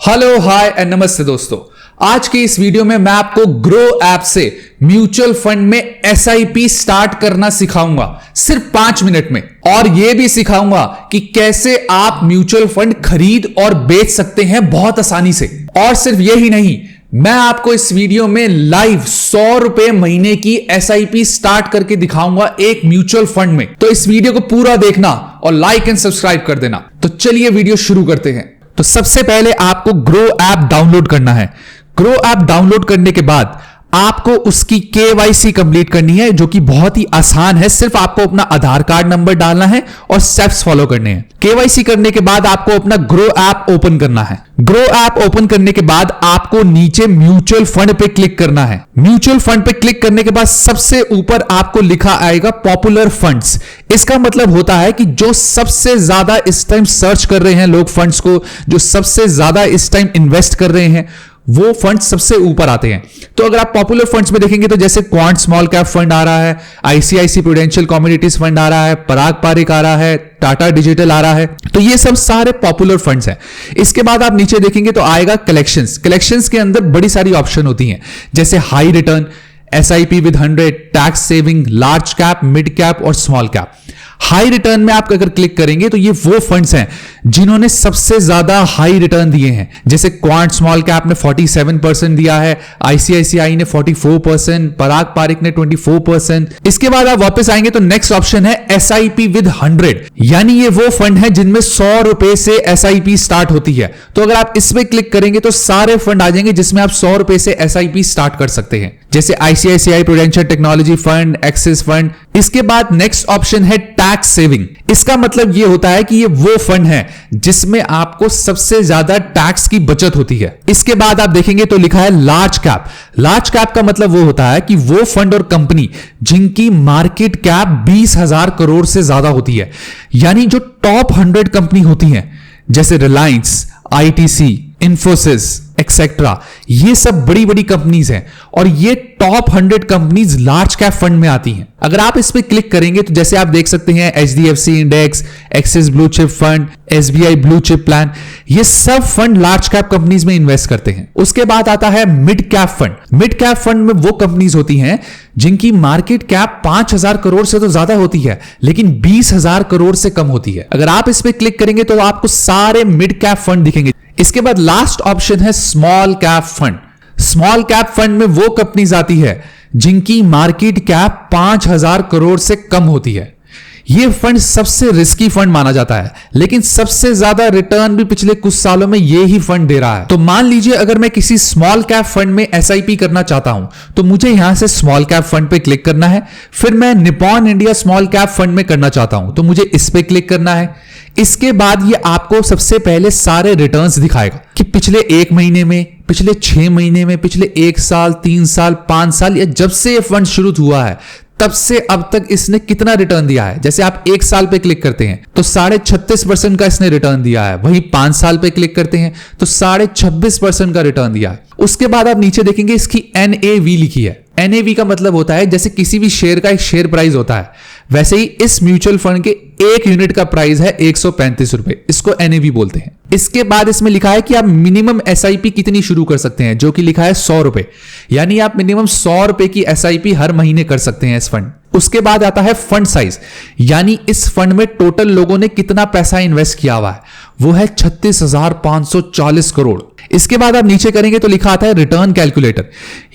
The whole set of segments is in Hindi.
हेलो हाय एंड नमस्ते दोस्तों। आज के इस वीडियो में मैं आपको ग्रो ऐप से म्यूचुअल फंड में एसआईपी स्टार्ट करना सिखाऊंगा सिर्फ 5 मिनट में, और यह भी सिखाऊंगा कि कैसे आप म्यूचुअल फंड खरीद और बेच सकते हैं बहुत आसानी से। और सिर्फ यही नहीं, मैं आपको इस वीडियो में लाइव 100 रुपए महीने की एसआईपी स्टार्ट करके दिखाऊंगा एक म्यूचुअल फंड में। तो इस वीडियो को पूरा देखना और लाइक एंड सब्सक्राइब कर देना। तो चलिए वीडियो शुरू करते हैं। तो सबसे पहले आपको ग्रो ऐप डाउनलोड करना है। ग्रो ऐप डाउनलोड करने के बाद आपको उसकी केवाईसी कंप्लीट करनी है, जो कि बहुत ही आसान है। सिर्फ आपको अपना आधार कार्ड नंबर डालना है और स्टेप्स फॉलो करने हैं। केवाईसी करने के बाद आपको अपना ग्रो ऐप ओपन करना है। ग्रो ऐप ओपन करने के बाद आपको नीचे म्यूचुअल फंड पे क्लिक करना है। म्यूचुअल फंड पे क्लिक करने के बाद सबसे ऊपर आपको लिखा आएगा पॉपुलर फंड्स। इसका मतलब होता है कि जो सबसे ज्यादा इस टाइम सर्च कर रहे हैं लोग फंड्स को, जो सबसे ज्यादा इस टाइम इन्वेस्ट कर रहे हैं, वो फंड सबसे ऊपर आते हैं। तो अगर आप पॉपुलर फंड्स में देखेंगे तो जैसे क्वांट स्मॉल कैप फंड आ रहा है, आईसीआईसी प्रूडेंशियल कमोडिटीज फंड आ रहा है, पराग पारिक आ रहा है, टाटा डिजिटल आ रहा है। तो ये सब सारे पॉपुलर फंड्स हैं। इसके बाद आप नीचे देखेंगे तो आएगा कलेक्शंस। कलेक्शंस के अंदर बड़ी सारी ऑप्शन होती हैं, जैसे high return, SIP with 100, tax saving, large cap, mid cap और स्मॉल कैप। हाई रिटर्न में आप अगर क्लिक करेंगे तो ये वो फंड्स हैं जिन्होंने सबसे ज्यादा हाई रिटर्न दिए हैं। जैसे क्वांट स्मॉल कैप ने 47% दिया है, आईसीआईसीआई ने 44%, पराग पारिक ने 24%। इसके बाद आप वापस आएंगे तो नेक्स्ट ऑप्शन है एसआईपी विद 100, यानी ये वो फंड है जिनमें 100 रुपए से एसआईपी स्टार्ट होती है। तो अगर आप इसमें क्लिक करेंगे तो सारे फंड आ जाएंगे जिसमें आप 100 रुपए से एसआईपी स्टार्ट कर सकते हैं, जैसे ICICI prudential technology fund, axis fund. इसके बाद नेक्स्ट ऑप्शन है टैक्स सेविंग। इसका मतलब यह होता है कि ये वो फंड है जिसमें आपको सबसे ज्यादा टैक्स की बचत होती है। इसके बाद आप देखेंगे तो लिखा है लार्ज कैप। लार्ज कैप का मतलब वो होता है कि वो फंड और कंपनी जिनकी मार्केट कैप 20,000 करोड़ से ज्यादा होती है, यानी जो टॉप 100 कंपनी होती हैं, जैसे रिलायंस, आईटीसी, इंफोसिस एक्सेट्रा, ये सब बड़ी बड़ी कंपनीज हैं और ये top 100 companies large cap fund में आती हैं। अगर आप इस पे क्लिक करेंगे तो जैसे आप देख सकते हैं HDFC index, axis blue chip fund, SBI blue chip plan, ये सब फंड लार्ज कैप कंपनीज में इन्वेस्ट करते हैं। उसके बाद आता है mid cap fund. Mid cap fund में वो कंपनीज होती हैं जिनकी मार्केट कैप 5,000 करोड़ से तो ज्यादा होती है, लेकिन 20,000 करोड़ से कम होती है। अगर आप इस पे क्लिक करेंगे तो आपको सारे मिड कैप फंड दिखेंगे। इसके बाद लास्ट ऑप्शन है small cap fund. Small cap fund में वो कंपनीज आती है जिनकी मार्केट कैप 5,000 करोड़ से कम होती है। ये फंड सबसे रिस्की फंड माना जाता है, लेकिन सबसे ज्यादा रिटर्न भी पिछले कुछ सालों में ये ही फंड दे रहा है। तो मान लीजिए अगर मैं किसी स्मॉल कैप फंड में एसआईपी करना चाहता हूं तो मुझे यहां से स्मॉल कैप फंड पे क्लिक करना है। फिर मैं Nippon India small cap fund में करना चाहता हूं तो मुझे इस पे क्लिक करना है। इसके बाद ये आपको सबसे पहले सारे रिटर्न्स दिखाएगा कि पिछले 1 महीने में, पिछले 6 महीने में, पिछले 1 साल, 3 साल, 5 साल, या जब से ये फंड शुरू हुआ है तब से अब तक इसने कितना रिटर्न दिया है। जैसे आप 1 साल पे क्लिक करते हैं तो 36.5% का इसने रिटर्न दिया है। वहीं 5 साल पे क्लिक करते हैं तो 26.5% का रिटर्न दिया है। उसके बाद आप नीचे देखेंगे इसकी एनएवी लिखी है। एनएवी का मतलब होता है जैसे किसी भी शेयर का एक शेयर प्राइस होता है, वैसे ही इस म्यूचुअल फंड के 1 यूनिट का प्राइस है 135 रुपए। इसको एनएवी बोलते हैं। इसके बाद इसमें लिखा है कि आप मिनिमम एसआईपी कितनी शुरू कर सकते हैं, जो कि लिखा है 100 रुपए, यानी आप मिनिमम 100 रुपए की एसआईपी हर महीने कर सकते हैं इस फंड। उसके बाद आता है फंड साइज, यानी इस फंड में टोटल लोगों ने कितना पैसा इन्वेस्ट किया हुआ है, वो है 36,540 करोड़। इसके बाद आप नीचे करेंगे तो लिखा आता है रिटर्न कैलकुलेटर,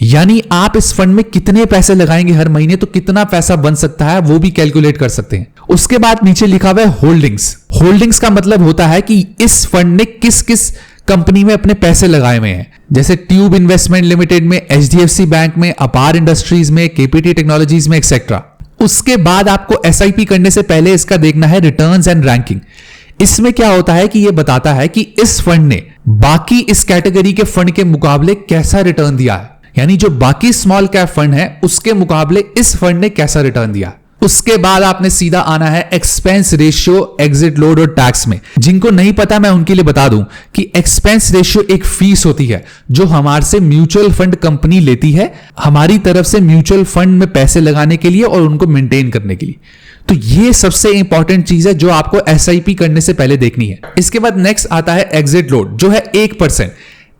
यानी आप इस फंड में कितने पैसे लगाएंगे हर महीने तो कितना पैसा बन सकता है वो भी कैलकुलेट कर सकते हैं। उसके बाद नीचे लिखा हुआ है होल्डिंग्स। होल्डिंग्स का मतलब होता है कि इस फंड ने किस किस कंपनी में अपने पैसे लगाए हुए हैं, जैसे ट्यूब इन्वेस्टमेंट लिमिटेड में, एचडीएफसी बैंक में, अपार इंडस्ट्रीज में, केपीटी टेक्नोलॉजीज में एक्सेट्रा। उसके बाद आपको एसआईपी करने से पहले इसका देखना है रिटर्न्स एंड रैंकिंग। इसमें क्या होता है कि यह बताता है कि इस फंड ने बाकी इस कैटेगरी के फंड के मुकाबले कैसा रिटर्न दिया है, यानी जो बाकी स्मॉल कैप फंड है उसके मुकाबले इस फंड ने कैसा रिटर्न दिया। उसके बाद आपने सीधा आना है एक्सपेंस रेशियो, एग्जिट लोड और टैक्स में। जिनको नहीं पता मैं उनके लिए बता दूं कि एक्सपेंस रेशियो एक फीस होती है जो हमारे से म्यूचुअल फंड कंपनी लेती है हमारी तरफ से म्यूचुअल फंड में पैसे लगाने के लिए और उनको मेंटेन करने के लिए। तो ये सबसे इंपॉर्टेंट चीज है जो आपको एसआईपी करने से पहले देखनी है। इसके बाद नेक्स्ट आता है एग्जिट लोड, जो है 1%।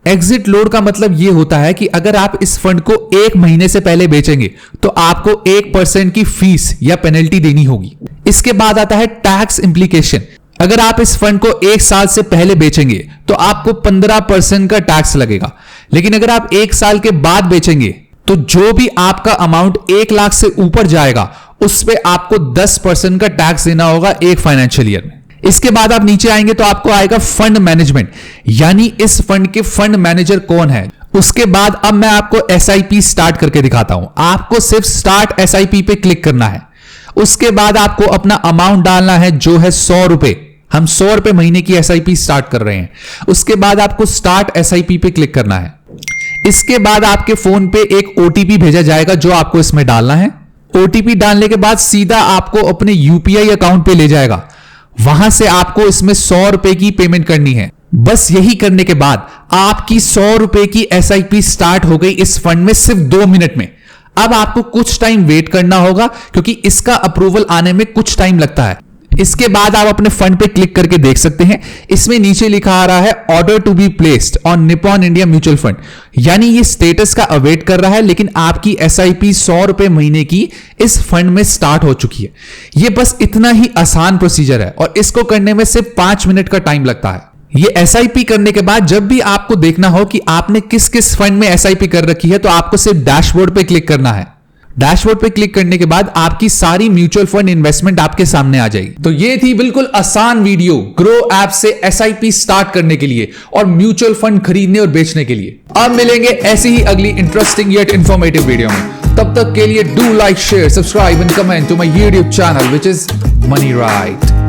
एग्जिट लोड का मतलब ये होता है कि अगर आप इस फंड को 1 महीने से पहले बेचेंगे तो आपको 1% की फीस या पेनल्टी देनी होगी। इसके बाद आता है टैक्स इंप्लीकेशन। अगर आप इस फंड को 1 साल से पहले बेचेंगे तो आपको 15% का टैक्स लगेगा, लेकिन अगर आप 1 साल के बाद बेचेंगे तो जो भी आपका अमाउंट 1 लाख से ऊपर जाएगा उस पे आपको 10% का टैक्स देना होगा एक फाइनेंशियल ईयर में। इसके बाद आप नीचे आएंगे तो आपको आएगा फंड मैनेजमेंट, यानी इस फंड के फंड मैनेजर कौन है। उसके बाद अब मैं आपको एसआईपी स्टार्ट करके दिखाता हूं। आपको सिर्फ स्टार्ट एसआईपी पे क्लिक करना है। उसके बाद आपको अपना अमाउंट डालना है जो है 100 रुपए। हम 100 रुपए महीने की एसआईपी स्टार्ट कर रहे हैं। उसके बाद आपको स्टार्ट एसआईपी पे क्लिक करना है। इसके बाद आपके फोन पे एक ओटीपी भेजा जाएगा जो आपको इसमें डालना है। ओटीपी डालने के बाद सीधा आपको अपने यूपीआई अकाउंट पे ले जाएगा। वहां से आपको इसमें 100 रुपए की पेमेंट करनी है। बस यही करने के बाद आपकी 100 रुपए की एसआईपी स्टार्ट हो गई इस फंड में सिर्फ 2 मिनट में। अब आपको कुछ टाइम वेट करना होगा क्योंकि इसका अप्रूवल आने में कुछ टाइम लगता है। इसके बाद आप अपने फंड पे क्लिक करके देख सकते हैं, इसमें नीचे लिखा आ रहा है order to be placed on Nippon India mutual fund, यानी ये स्टेटस का अवेट कर रहा है, लेकिन आपकी एसआईपी 100 रुपए महीने की इस फंड में स्टार्ट हो चुकी है। ये बस इतना ही आसान प्रोसीजर है और इसको करने में सिर्फ 5 मिनट का टाइम लगता है। ये एसआईपी करने के बाद जब भी आपको देखना हो कि आपने किस किस फंड में एसआईपी कर रखी है तो आपको सिर्फ डैशबोर्ड पे क्लिक करना है। डैशबोर्ड पे क्लिक करने के बाद आपकी सारी म्यूचुअल फंड इन्वेस्टमेंट आपके सामने आ जाएगी। तो ये थी बिल्कुल आसान वीडियो ग्रो ऐप से एसआईपी स्टार्ट करने के लिए और म्यूचुअल फंड खरीदने और बेचने के लिए। अब मिलेंगे ऐसी ही अगली इंटरेस्टिंग येट इंफॉर्मेटिव वीडियो में। तब तक के लिए do like, share, subscribe and comment to my YouTube channel which is money right.